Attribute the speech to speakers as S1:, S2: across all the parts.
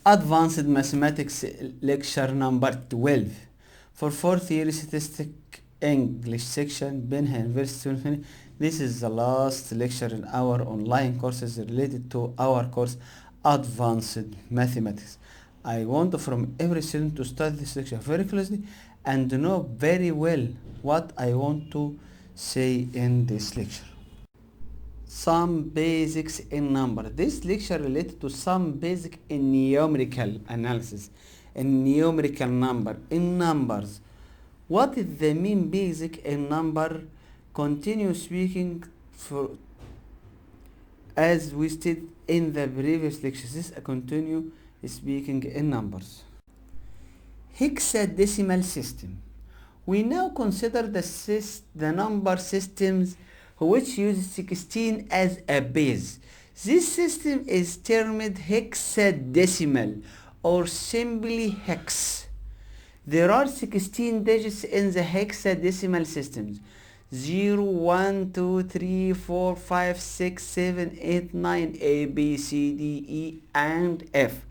S1: Advanced Mathematics lecture number 12 for fourth year statistic English section, Benha University. This is the last lecture in our online courses related to our course Advanced Mathematics. I want from every student to study this lecture very closely and know very well what I want to say in this lecture. Some basics in number. This lecture related to some basic in numerical analysis, in numerical number, in numbers. What is the mean basic in number? Continue speaking for as we stated in the previous lectures. This is a continue speaking in numbers. Hexadecimal system. We now consider the number systems which uses 16 as a base. This system is termed hexadecimal or simply hex. There are 16 digits in the hexadecimal systems: 0, 1, 2, 3, 4, 5, 6, 7, 8, 9, A, B, C, D, E, and F.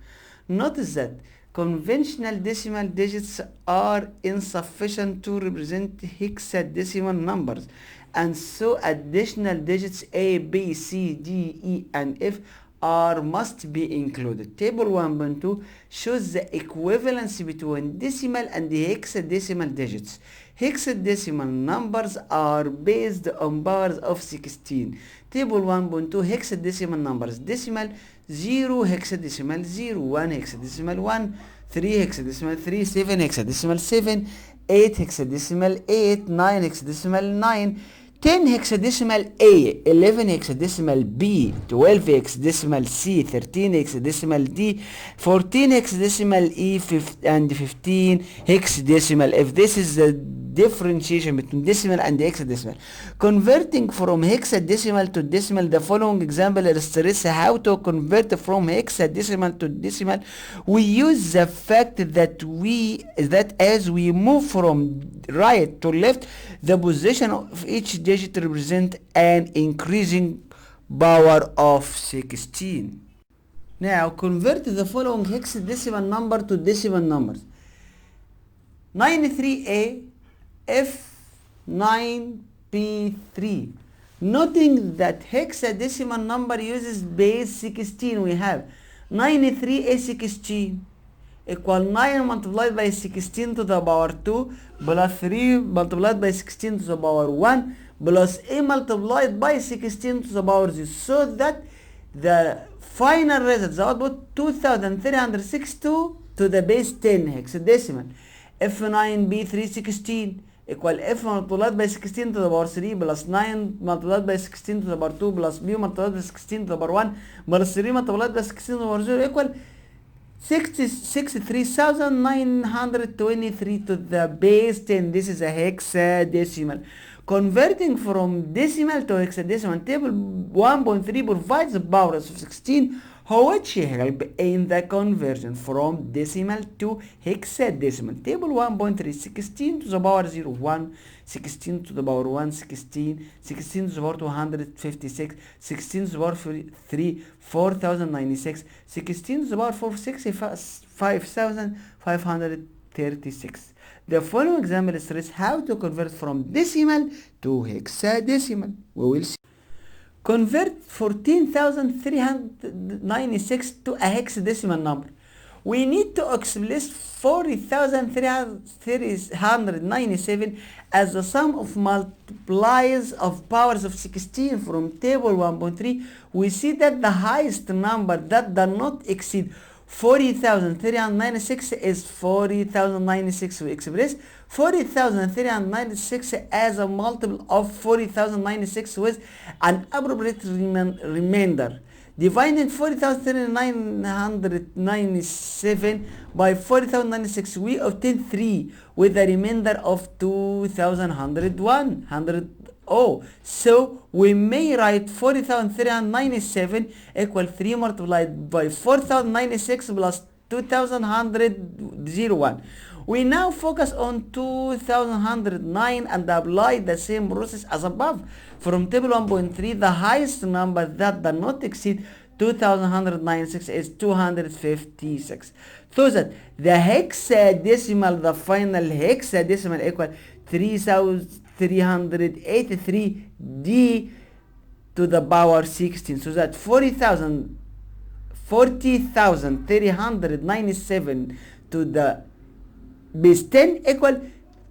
S1: Notice that conventional decimal digits are insufficient to represent hexadecimal numbers, and so additional digits A, B, C, D, E, and F must be included. Table 1.2 shows the equivalence between decimal and hexadecimal digits. Hexadecimal numbers are based on powers of 16. Table 1.2 hexadecimal numbers: decimal 0, hexadecimal 0, 1, hexadecimal 1, 3, hexadecimal 3, 7, hexadecimal 7, 8, hexadecimal 8, 9, hexadecimal 9, 10 hexadecimal A, 11 hexadecimal B, 12 hexadecimal C, 13 hexadecimal D, 14 hexadecimal E, and 15 hexadecimal F. This is the differentiation between decimal and hexadecimal. Converting from hexadecimal to decimal, the following example illustrates how to convert from hexadecimal to decimal. We use the fact that as we move from right to left, the position of each digit represents an increasing power of 16. Now convert the following hexadecimal number to decimal numbers: 93A F9P3. Noting that hexadecimal number uses base 16, we have 93A16 equal 9 multiplied by 16 to the power 2 plus 3 multiplied by 16 to the power 1 plus A multiplied by 16 to the power 0, so that the final result, the output, 2362 to the base 10 hexadecimal. F9B316 equal F multiplied by 16 to the power 3 plus 9 multiplied by 16 to the power 2 plus B multiplied by 16 to the power 1 plus 3 multiplied by 16 to the power 0 equal 63,923 to the base 10. This is a hexadecimal. Converting from decimal to hexadecimal, table 1.3 provides the powers of 16 which help in the conversion from decimal to hexadecimal. Table 1.3, 16 to the power 0, 1, 16 to the power 1, 16, 16 to the power 256, 16 to the power 3, 4096, 16 to the power 4, 65,536. The following example illustrates how to convert from decimal to hexadecimal. We will see. Convert 14,396 to a hexadecimal number. We need to express 40,397 as the sum of multiplies of powers of 16 from table 1.3. We see that the highest number that does not exceed 40,396 is 40,096. We express 40,396 as a multiple of 40,096 with an appropriate remainder. Dividing 40,997 by 40,096, we obtain 3 with a remainder of 2,101. So we may write 40,397 equal 3 multiplied by 4,096 plus 2,101. We now focus on 2,109 and apply the same process as above. From table 1.3, the highest number that does not exceed 2196 is 256. So that the hexadecimal, the final hexadecimal equal 3383 d to the power 16. So that 40,397 to the base 10 equal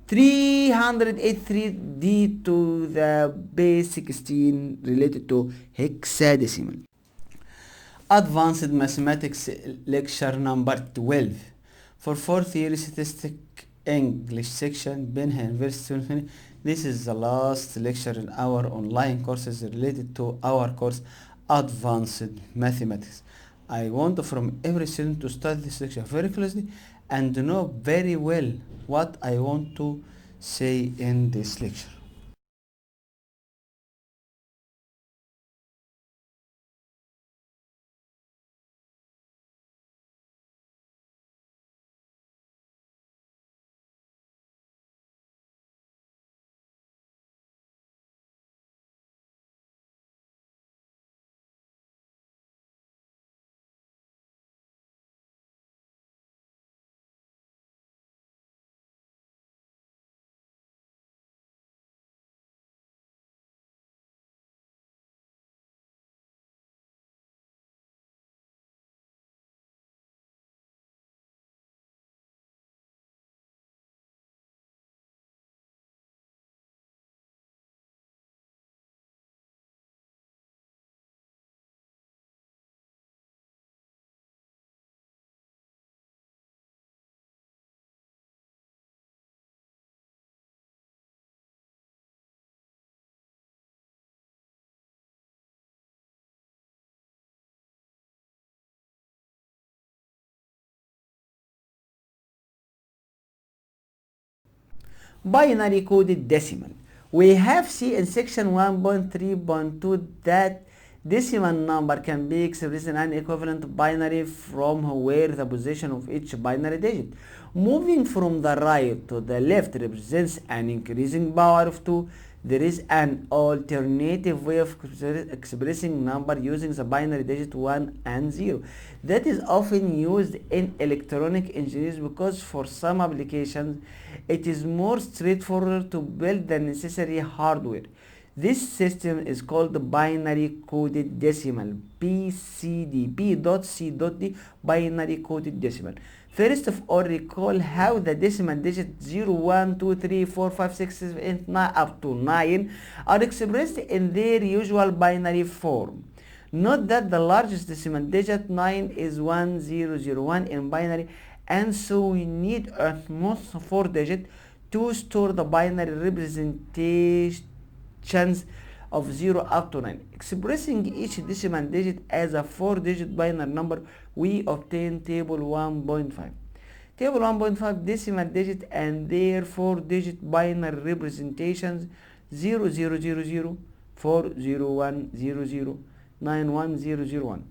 S1: 383 d to the base 16 related to hexadecimal. Advanced Mathematics lecture number 12 for fourth year statistic English section, Benha University. This is the last lecture in our online courses related to our course Advanced Mathematics. I want from every student to study this lecture very closely and know very well what I want to say in this lecture. Binary coded decimal. We have seen in section 1.3.2 that decimal number can be expressed in an equivalent binary from where the position of each binary digit moving from the right to the left represents an increasing power of 2. There is an alternative way of expressing number using the binary digit 1 and 0 that is often used in electronic engineering because for some applications it is more straightforward to build the necessary hardware. This system is called binary coded decimal, BCD, B.C.D, binary coded decimal. First of all, recall how the decimal digit 0, 1, 2, 3, 4, 5, 6, 7, 8, 9 up to 9 are expressed in their usual binary form. Note that the largest decimal digit 9 is 1001 in binary, and so we need at most 4 digits to store the binary representations of 0 up to 9. Expressing each decimal digit as a 4-digit binary number, we obtain table 1.5. Table 1.5 decimal digit and their 4-digit binary representations 0000, 40100, 91001.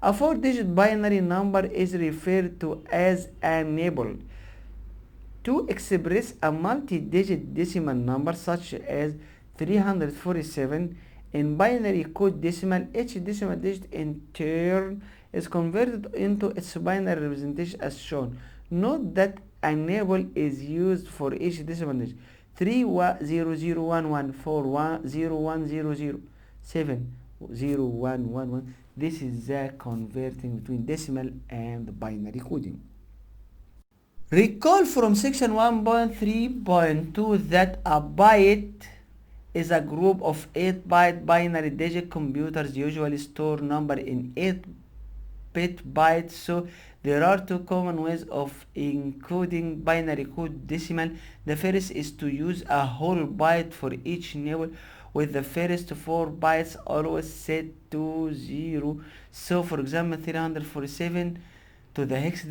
S1: A 4-digit binary number is referred to as enabled. To express a multi-digit decimal number such as 347 in binary code decimal, each decimal digit in turn is converted into its binary representation as shown. Note that enable is used for each decimal digit 30011, 40100, 70111. This is the converting between decimal and binary coding. Recall from section 1.3.2 that a byte is a group of 8-byte binary digit. Computers usually store number in 8-bit bytes, so there are two common ways of encoding binary code decimal. The first is to use a whole byte for each nibble, with the first 4 bytes always set to 0. So for example 347 to the hex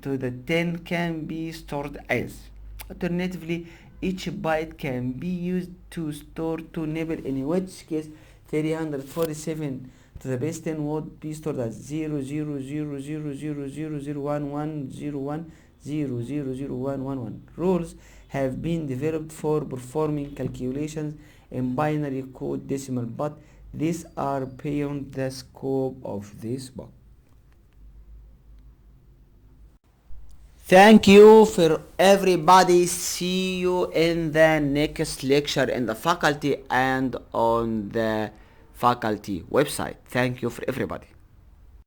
S1: to the 10 can be stored as. Alternatively, each byte can be used to store 2 nibble, in which case 347 to the base 10 would be stored as 00000001101100011. Rules have been developed for performing calculations in binary code decimal, but These are beyond the scope of this book. Thank you for everybody. See you in the next lecture in the faculty and on the faculty website. Thank you for everybody.